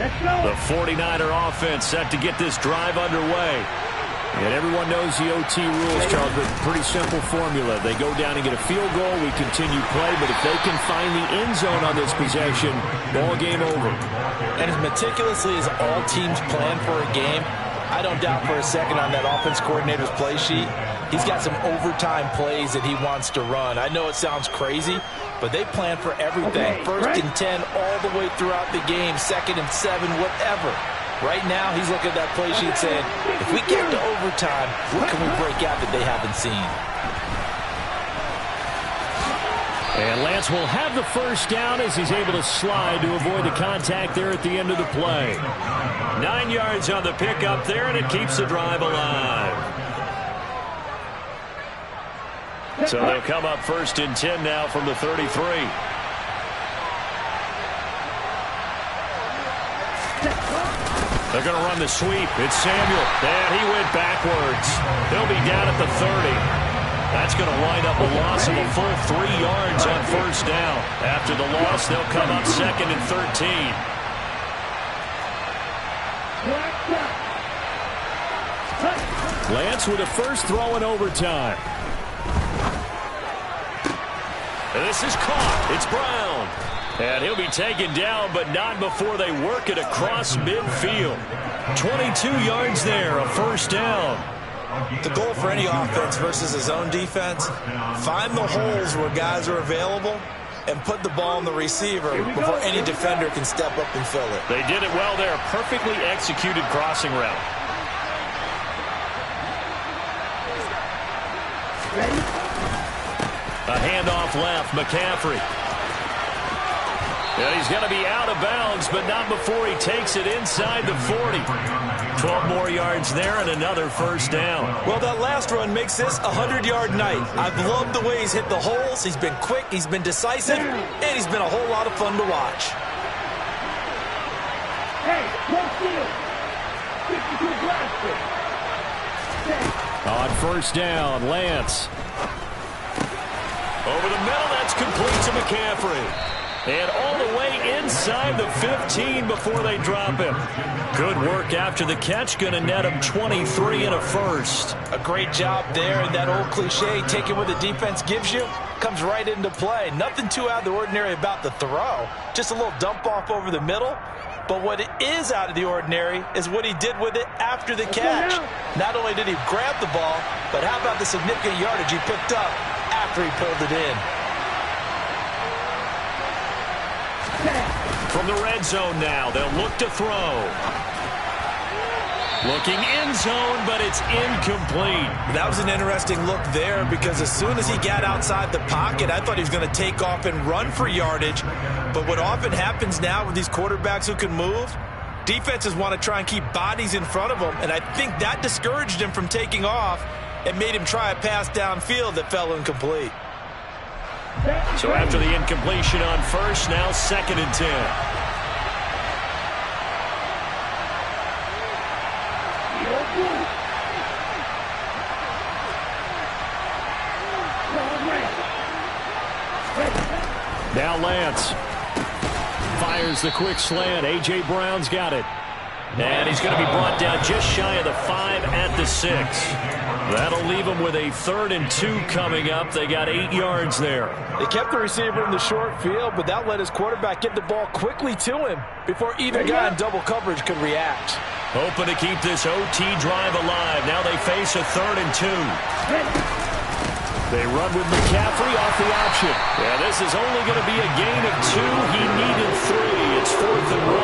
The 49er offense set to get this drive underway. And everyone knows the OT rules, Charles, but pretty simple formula. They go down and get a field goal, we continue play, but if they can find the end zone on this possession, ball game over. And as meticulously as all teams plan for a game, I don't doubt for a second on that offense coordinator's play sheet, he's got some overtime plays that he wants to run. I know it sounds crazy, but they plan for everything. First and 10 all the way throughout the game, 2nd and 7, whatever. Right now, he's looking at that play sheet saying, if we get to overtime, what can we break out that they haven't seen? And Lance will have the first down as he's able to slide to avoid the contact there at the end of the play. 9 yards on the pickup there, and it keeps the drive alive. So they'll come up 1st and 10 now from the 33. They're going to run the sweep. It's Samuel. And he went backwards. He'll be down at the 30. That's going to wind up a loss of a full 3 yards on 1st down. After the loss, they'll come up 2nd and 13. Lance with a first throw in overtime. And this is caught. It's Brown. And he'll be taken down, but not before they work it across midfield. 22 yards there, a 1st down. The goal for any offense versus his own defense, find the holes where guys are available and put the ball on the receiver before any defender can step up and fill it. They did it well there. Perfectly executed crossing route. A handoff left, McCaffrey. And he's going to be out of bounds, but not before he takes it inside the 40. 12 more yards there and another 1st down. Well, that last run makes this a 100-yard night. I've loved the way he's hit the holes. He's been quick, he's been decisive, and he's been a whole lot of fun to watch. Hey, don't steal. On 1st down, Lance. Over the middle, that's complete to McCaffrey. And all the way inside the 15 before they drop him. Good work after the catch. Going to net him 23 and a 1st. A great job there, and that old cliche, taking what the defense gives you, comes right into play. Nothing too out of the ordinary about the throw. Just a little dump off over the middle. But what is out of the ordinary is what he did with it after the catch. Not only did he grab the ball, but how about the significant yardage he picked up after he pulled it in. From the red zone now, they'll look to throw. Looking end zone, but it's incomplete. That was an interesting look there because as soon as he got outside the pocket, I thought he was going to take off and run for yardage. But what often happens now with these quarterbacks who can move, defenses want to try and keep bodies in front of them, and I think that discouraged him from taking off and made him try a pass downfield that fell incomplete. So after the incompletion on 1st, now 2nd and 10. Now Lance fires Here's the quick slant. A.J. Brown's got it. And he's going to be brought down just shy of the 5 at the 6. That'll leave him with a 3rd and 2 coming up. They got 8 yards there. They kept the receiver in the short field, but that let his quarterback get the ball quickly to him before either guy in double coverage could react. Hoping to keep this OT drive alive. Now they face a 3rd and 2. They run with McCaffrey off the option. Yeah, this is only going to be a gain of 2. He needed 3. It's 4th and 1.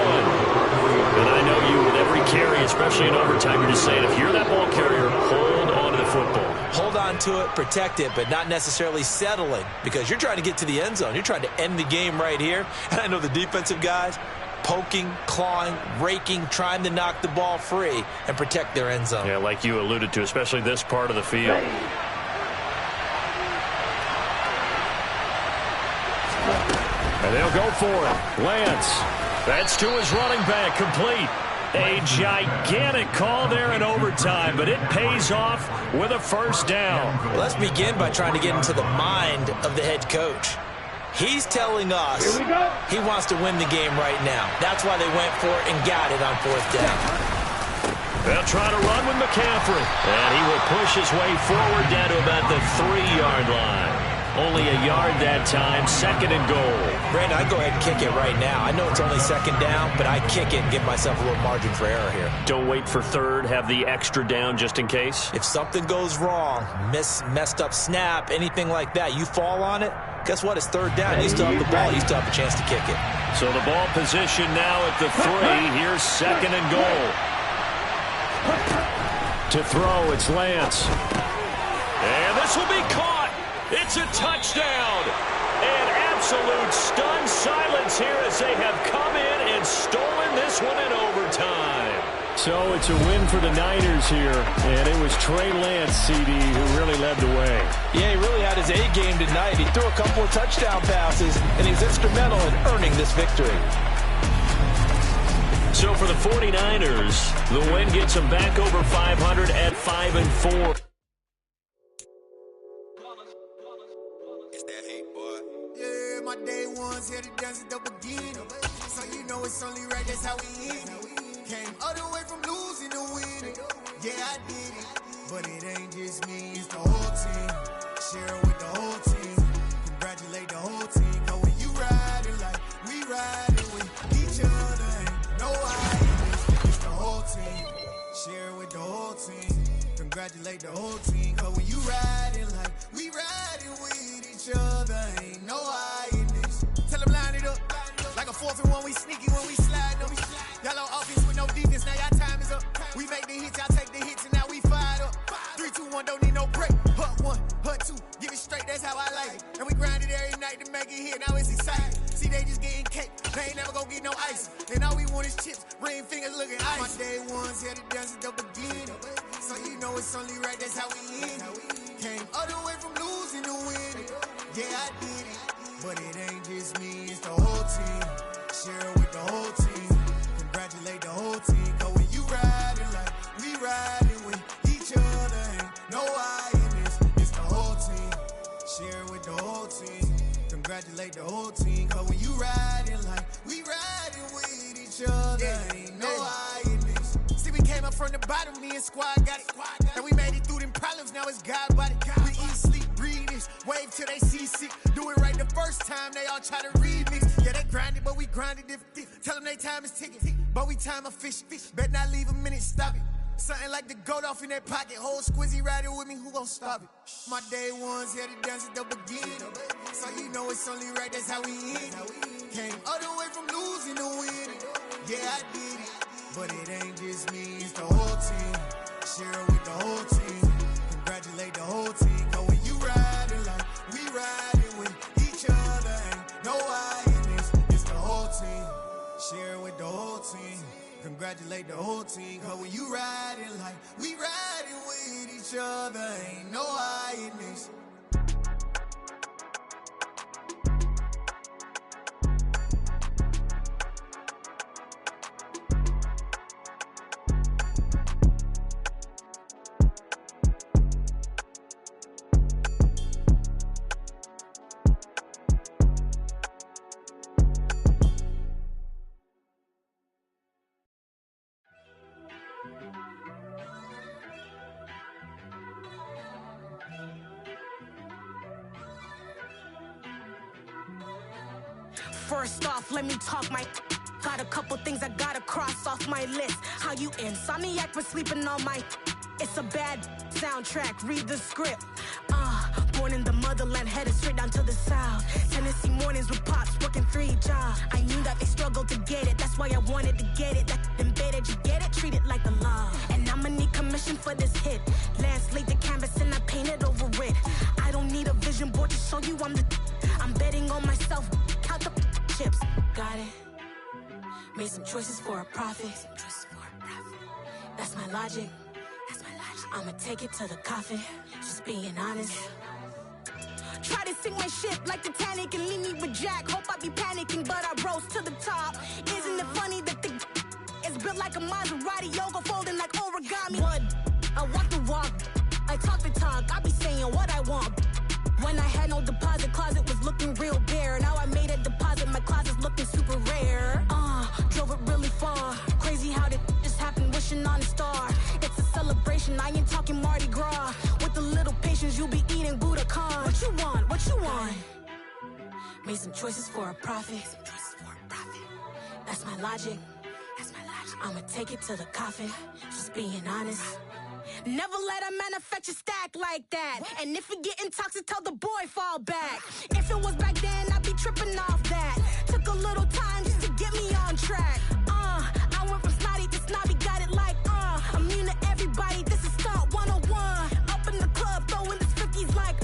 And I know you, with every carry, especially in overtime, you're just saying, if you're that ball carrier, hold on to the football. Hold on to it, protect it, but not necessarily settling, because you're trying to get to the end zone. You're trying to end the game right here. And I know the defensive guys, poking, clawing, raking, trying to knock the ball free and protect their end zone. Yeah, like you alluded to, especially this part of the field. And they'll go for it. Lance. That's to his running back, complete. A gigantic call there in overtime, but it pays off with a 1st down. Well, let's begin by trying to get into the mind of the head coach. He's telling us he wants to win the game right now. That's why they went for it and got it on 4th down. They'll try to run with McCaffrey. And he will push his way forward down to about the 3-yard line. Only a yard that time, 2nd and goal. Brandon, I'd go ahead and kick it right now. I know it's only 2nd down, but I'd kick it and give myself a little margin for error here. Don't wait for 3rd. Have the extra down just in case. If something goes wrong, messed up snap, anything like that, you fall on it, guess what? It's 3rd down. You still have the ball. You still have a chance to kick it. So the ball position now at the 3. Here's 2nd and goal. To throw, it's Lance. And this will be caught. It's a touchdown. An absolute stunned silence here as they have come in and stolen this one in overtime. So it's a win for the Niners here, and it was Trey Lance, CD, who really led the way. Yeah, he really had his A game tonight. He threw a couple of touchdown passes, and he's instrumental in earning this victory. So for the 49ers, the win gets them back over 500 at 5-4. My day ones here to dance at the beginning. So you know it's only right, that's how we end it. Came all the way from losing to winning. Yeah, I did it. But it ain't just me, it's the whole team. Share it with the whole team. Congratulate the whole team. Cause when you riding like we riding with each other, ain't no hiding. It's the whole team. Share it with the whole team. Congratulate the whole team. Cause when you riding like we riding with each other, ain't no hiding. Tell them line it up. Like a 4th and 1, we sneaky when we slide them. Y'all on offense with no defense, now y'all time is up. We make the hits, y'all take the hits, and now we fired up. 3, 2, 1, don't need no break. Hut 1, hut 2, give it straight, that's how I like it. And we grind it every night to make it hit, now it's exciting. See, they just getting cake, they ain't never gonna get no ice. And all we want is chips, ring fingers looking ice. My day ones here to dance at the beginning. So you know it's only right, that's how we end it. Came all the way from losing to winning. Yeah, I did it. But it ain't just me, it's the whole team. Share it with the whole team. Congratulate the whole team. Cause when you riding like we riding with each other, ain't no hiding. It's the whole team. Share it with the whole team. Congratulate the whole team. Cause when you riding like we riding with each other, ain't no hiding. See, we came up from the bottom, me and squad got it. And we made it through them problems, now it's God body. We eat, sleep, breathe this, wave till they see sick. Do it right the first time, they all try to remix. Yeah, they grinded, but we grinded if tell them they time is ticking. But we time a fish. Bet not leave a minute, stop it. Something like the goat off in that pocket. Whole squizzy riding with me, who gon' stop it? My day ones here to dance at the beginning. So you know it's only right, that's how we end it. Came all the way from losing to winning. Yeah, I did it. But it ain't just me, it's the whole team. Share it with the whole team. Congratulate the whole team. Cause when you riding like we riding with each other, ain't no hiding. It's the whole team. Share it with the whole team. Congratulate the whole team. Cause when you riding like we riding with each other, ain't no hiding. First off, let me talk my... Got a couple things I gotta cross off my list. How you insomniac for sleeping on my... It's a bad soundtrack, read the script. Born in the motherland, headed straight down to the south. Tennessee mornings with pops, working 3 jobs. I knew that they struggled to get it, that's why I wanted to get it. That embedded, you get it, treat it like the law. And I'ma need commission for this hit. Lance laid the canvas and I painted over it. I don't need a vision board to show you I'm betting on myself, count the chips. Got it. Made some choices for a profit. That's my logic. I'ma take it to the coffin, just being honest. Try to sink my ship like Titanic and leave me with Jack. Hope I be panicking, but I rose to the top. Isn't it funny that the is built like a Maserati, yoga folding like origami? What? I walk the walk, I talk the talk, I be saying what I want. When I had no deposit, closet was looking real bare. Now I made a deposit, my closet's looking super rare. Drove it really far. Crazy how did just happen, wishing on a star. It's a celebration, I ain't talking Mardi Gras. With a little patience, you'll be eating Budokan. What you want? What you want? Made some choices for a profit. That's my logic. I'ma take it to the coffin, just being honest. Never let a manufacture stack like that. And if it getting toxic, tell the boy fall back. If it was back then, I'd be tripping off that. Took a little time just to get me on track. I went from snotty to snobby, got it like, immune to everybody, this is stunt 101. Up in the club, throwing this 50s like,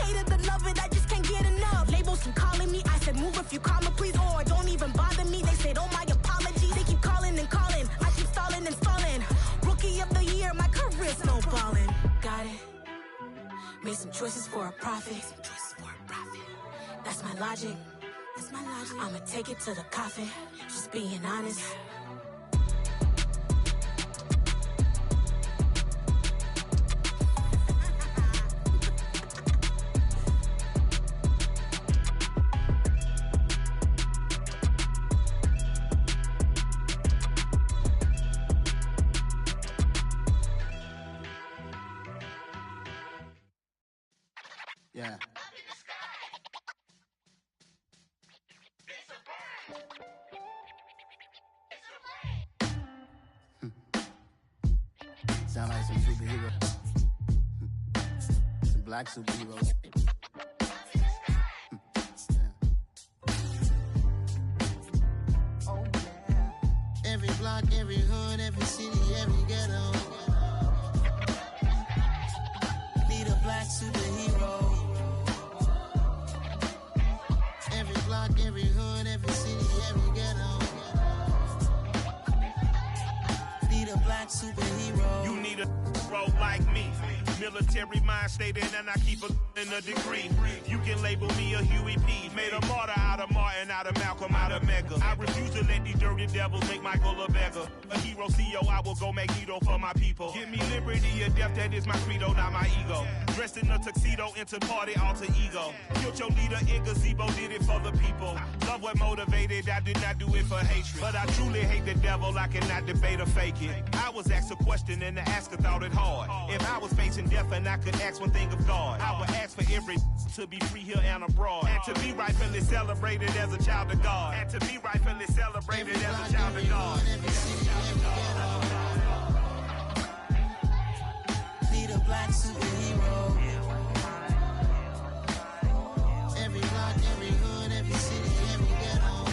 hate it or love it, I just can't get enough. Labels keep calling me, I said move if you call me please, or don't even bother me. They said, oh my apology, they keep calling and calling. I keep stalling and stalling. Rookie of the year, my career snowballing. Got it. Made some choices for a profit. That's my logic. I'ma take it to the coffin, just being honest. Yeah. Sound like some superheroes. Some black superheroes. Oh, yeah. Every block, every hood, every city, every ghetto. Need a black superhero. Every block, every hood, every city, every ghetto. Need a black superhero. You need a role like me. Military mind stated, and I keep in a degree. You can label me a Huey P. Made a martyr out of Martin, out of Malcolm, out of Mega. I refuse to let these dirty devils make Michael a beggar. A hero CEO, I will go Magneto for my people. Give me liberty or death, that is my credo, not my ego. Dressed in a tuxedo, into party, alter ego. Killed your leader in gazebo, did it for the people. Love what motivated, I did not do it for hatred. But I truly hate the devil, I cannot debate or fake it. I was asked a question and the asker thought it hard. If I was facing death and I could ask one thing of God, I would ask for every to be free here and abroad. And to be rightfully celebrated as a child of God. And to be rightfully celebrated as a child of God. Need a black superhero. Every block, every hood, every city, every ghetto.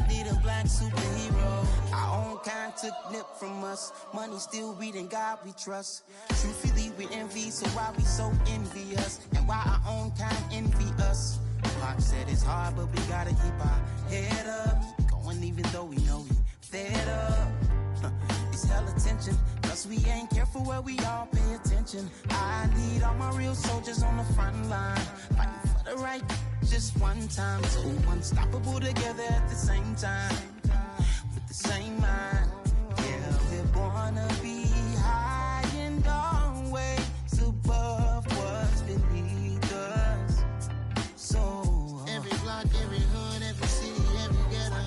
Need a black superhero. Our own kind took nip from us. Money still reading God we trust. Truthfully we envy, so why we so envious? And why our own kind envy us? Pac said it's hard, but we gotta keep our head up. Going even though we know we fed up. It's hell attention, cause we ain't careful where we all pay attention. I need all my real soldiers on the front line, fighting for the right just one time. So unstoppable together at the same time, with the same mind. Yeah, we're gonna be high and always above what's beneath us. So every block, every hood, every city, every ghetto.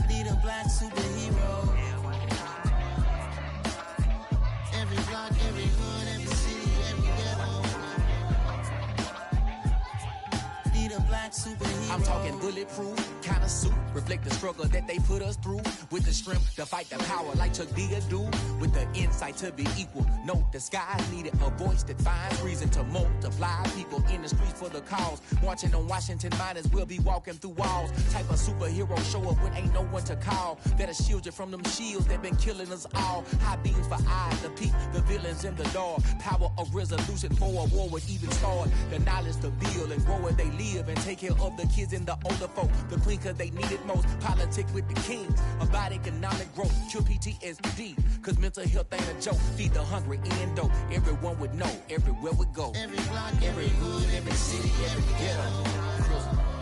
Need a black superhero. Every block, every hood, every city, every ghetto. black superhero. I'm talking bulletproof, kind of suit, reflect the struggle that they put us through. With the strength to fight the power like Chuck D do. With the insight to be equal. Note the skies needed a voice that finds reason to multiply. People in the streets for the cause. Marching on Washington miners will be walking through walls. Type of superhero show up when ain't no one to call. That'll shield you from them shields that been killing us all. High beams for eyes to peek the villains in the dark. Power of resolution for a war would even start. The knowledge to build and grow where they live and take care of the kids and the older folk. The queen cause they need it most. Politics with the kings. About economic growth. Cure PTSD. Cause mental health ain't a joke. Feed the hungry and dope. Everyone would know everywhere we go. Every block, every hood, every city, every ghetto.